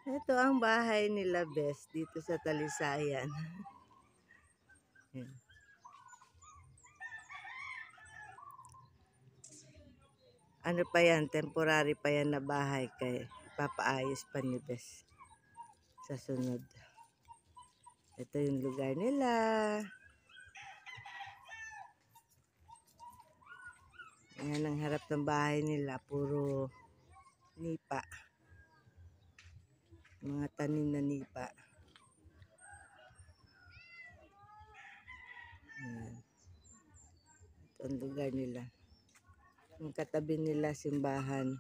Ito ang bahay nila, Bes, dito sa Talisayan. Yan. Ano pa yan, temporary pa yan na bahay kay papaayos pa ni Bes sa sunod. Ito yung lugar nila. Yan ang harap ng bahay nila, puro nipa. Mga tanim na nipa. Yan. Ito ang lugar nila. Yung katabi nila, simbahan.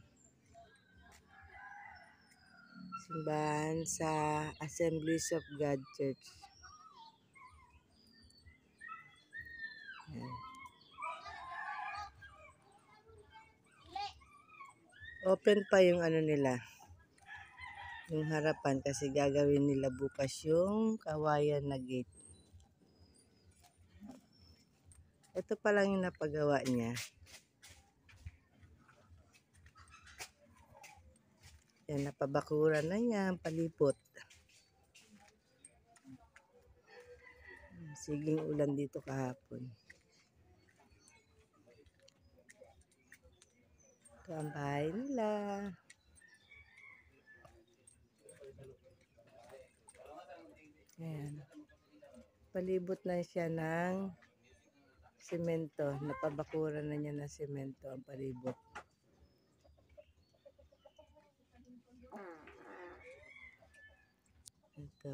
Simbahan sa Assemblies of God Church. Yan. Open pa yung ano nila, yung harapan, kasi gagawin nila bukas yung kawayan na gate. Ito pa lang yung napagawa niya. Yan, napabakuran na niya ang palipot. Siging ulan dito kahapon. Ito ang bahay nila. Ayan. Palibot na siya ng semento. Napabakuran na niya ng semento ang palibot. Ito.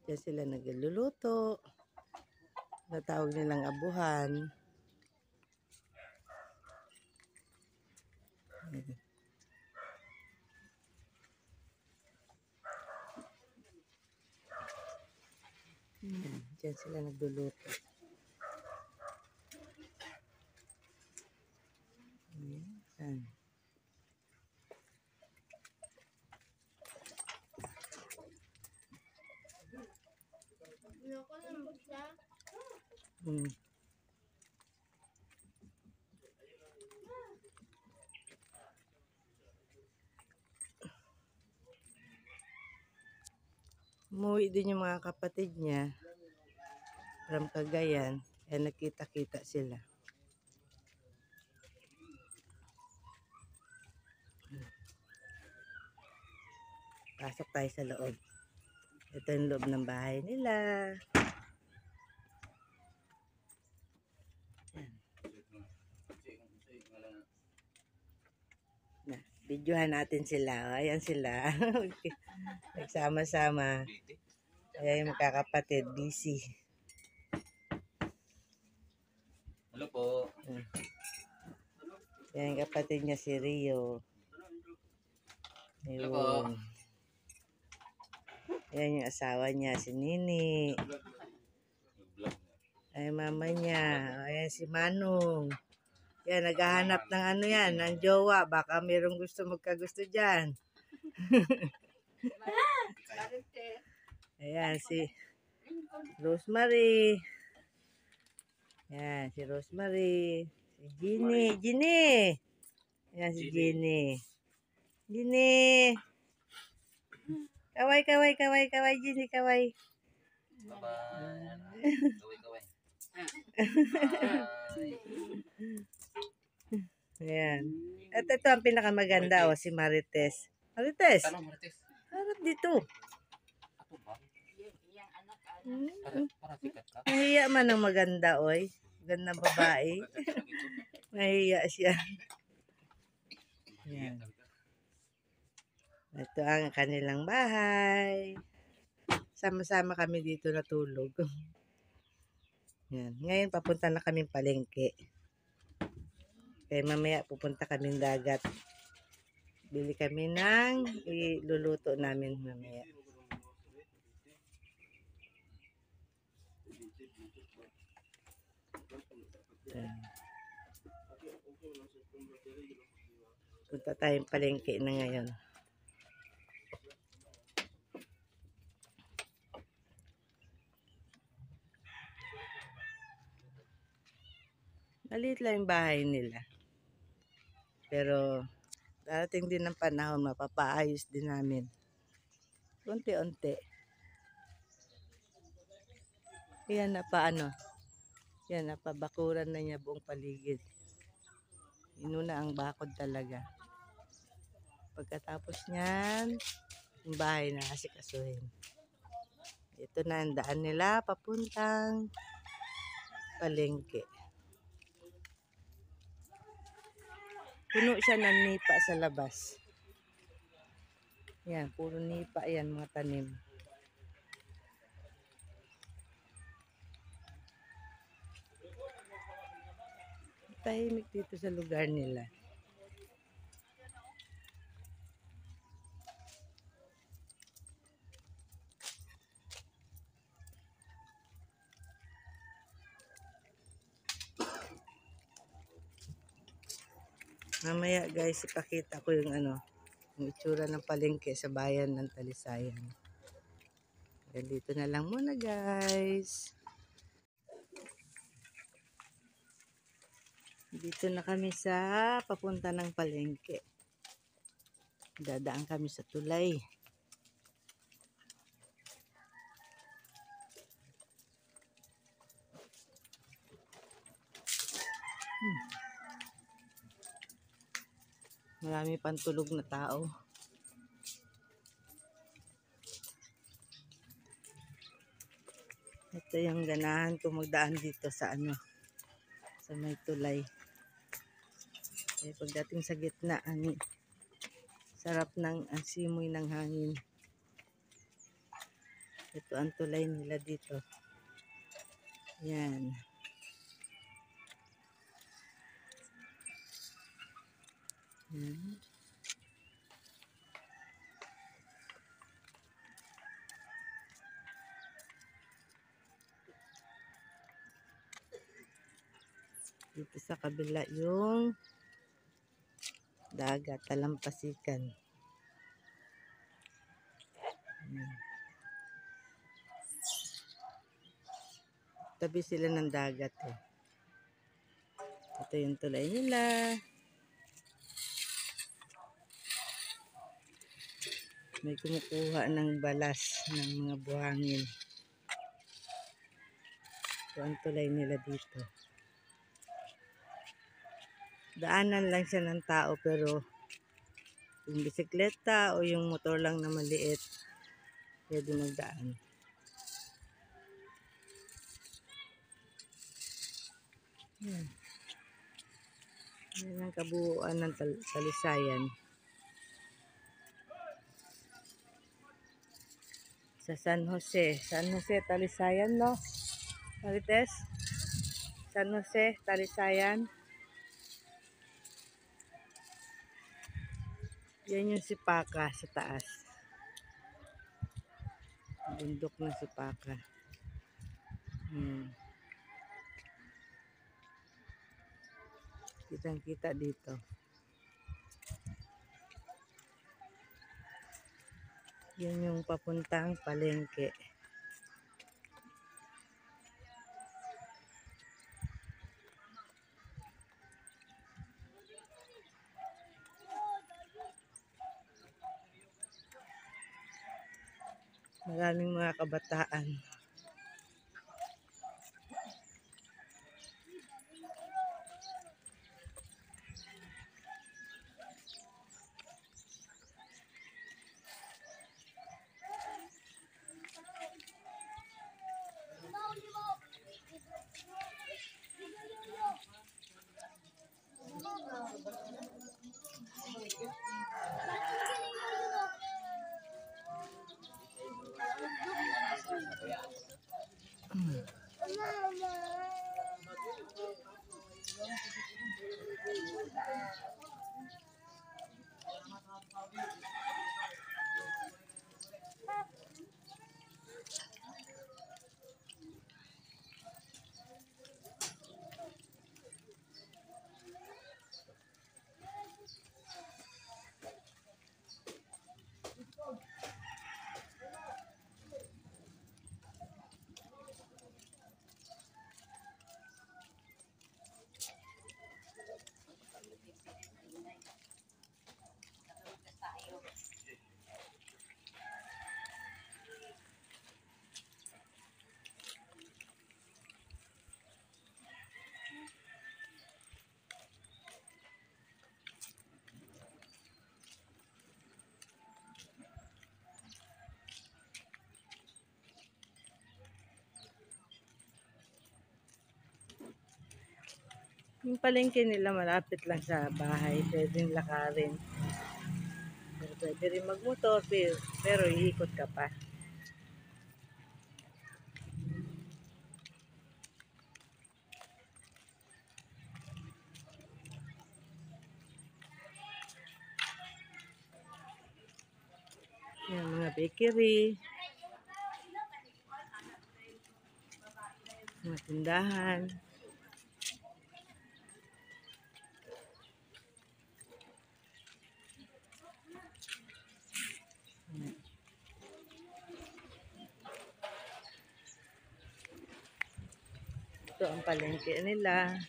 Diyan sila nagluluto. Natawag nilang abuhan. Diyan sila nagluluto. Ayan. Umuwi din yung mga kapatid niya from Cagayan. Kaya nakita-kita sila. Pasok tayo sa loob. Ito yung loob ng bahay nila. Videohan natin sila. Ayan sila. Nagsama-sama. Ayan yung magkakapatid. Busy. Hello po. Ayan yung kapatid niya si Rio. Hello po. Ayan yung asawa niya si Nini. Ayan mama niya. Ayan si Manong. Yan, naghahanap ng ano yan, ng jowa. Baka mayroong gusto magkagusto dyan. Ayan, si Rosemary. Ayan, si Rosemary. Si Ginny. Ginny! Ayan si Ginny. Ginny! Kaway, kaway, kaway, kaway, Ginny, kaway. Bye-bye. Kaway-kaway. Ayan. At ito ang pinakamaganda, si Marites. Marites! Tanong, Marites. Harap dito. Ato ba? Para sikat ka. Mahiya man ang maganda, oy. Gandang babae. Mahiya siya. Ayan. Ito ang kanilang bahay. Sama-sama kami dito natulog. Yan. Ngayon papunta na kami palengke. Kaya mamaya pupunta kami dagat. Bili kami ng iluluto namin mamaya. Yan. Punta tayong palengke na ngayon. Maliit lang yung bahay nila. Pero Darating din ng panahon, mapapaayos din namin. Unti-unti. Yan na paano. Yan, napabakuran na niya buong paligid. Inuna ang bakod talaga. Pagkatapos niyan, yung bahay na asikasuhin. Ito na ang daan nila papuntang palengke. Puno siya ng nipa sa labas. Yan, puro nipa yan, mga tanim. Tahimik dito sa lugar nila. Mamaya guys, ipakita ko yung yung itsura ng palengke sa bayan ng Talisayan. Dito na lang muna guys. Dito na kami sa papunta ng palengke. Dadaan kami sa tulay. Marami pang tulog na tao. Ito yung ganahan ko magdaan dito sa sa may tulay. Eh, pagdating sa gitna, ang sarap ng simoy ng hangin. Ito ang tulay nila dito. Yan. Yan. Dito sa kabila yung dagat, talampasikan. Tabi sila ng dagat eh. Ito yung tulay nila. May kumukuha ng balas ng mga buhangin. Ito ang tulay nila dito. Daanan lang siya ng tao pero yung bisikleta o yung motor lang na maliit pwede magdaan. Yan. Yan ang kabuuan ng Talisayan. Sa San Jose. San Jose, Talisayan, no? Marites? San Jose, Talisayan. Yan yung Sipaka sa taas. Bundok ng Sipaka. Kitang-kita dito. Yan yung papuntang palengke. Maraming mga kabataan. Yung palengke nila malapit lang sa bahay, pwedeng lakarin. Pero pwede rin magmotor, pero iikot ka pa. Yan, mga bakery, mga tindahan. Ito ang palengke nila.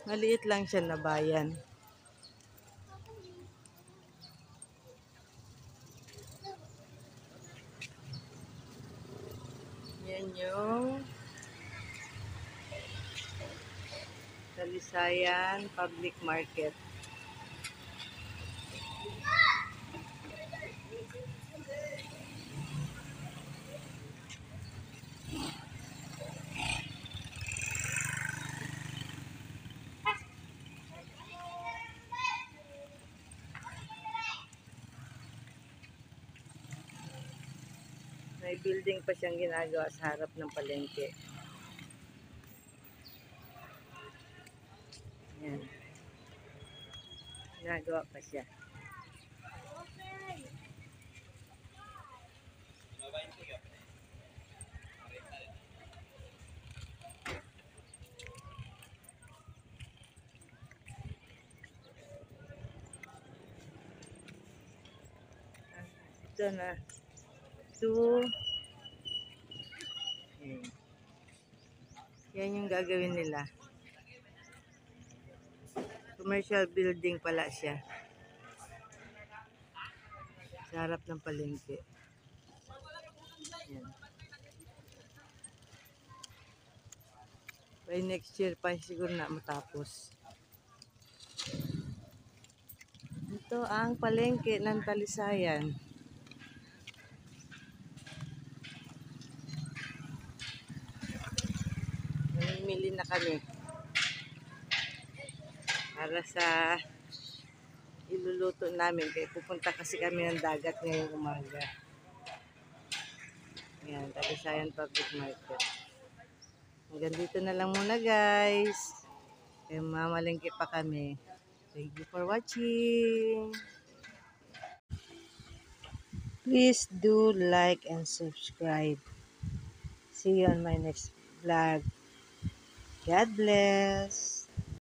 Maliit lang siya na bayan. Yan yung Talisayan Public Market. May building pa siyang ginagawa sa harap ng palengke. Yan. Ginagawa pa siya. Ito na. Yan yung gagawin nila. Commercial building pala siya. Sa harap ng palengke. Yan. By next year pa siguro na matapos. Ito ang palengke ng Talisayan. Namimili na kami para sa iluluto namin. Kaya pupunta kasi kami ng dagat ngayong umaga. Yan, Talisayan Public Market. Hanggang dito na lang muna guys. Kaya mamalengke pa kami. Thank you for watching. Please do like and subscribe. See you on my next vlog. God bless.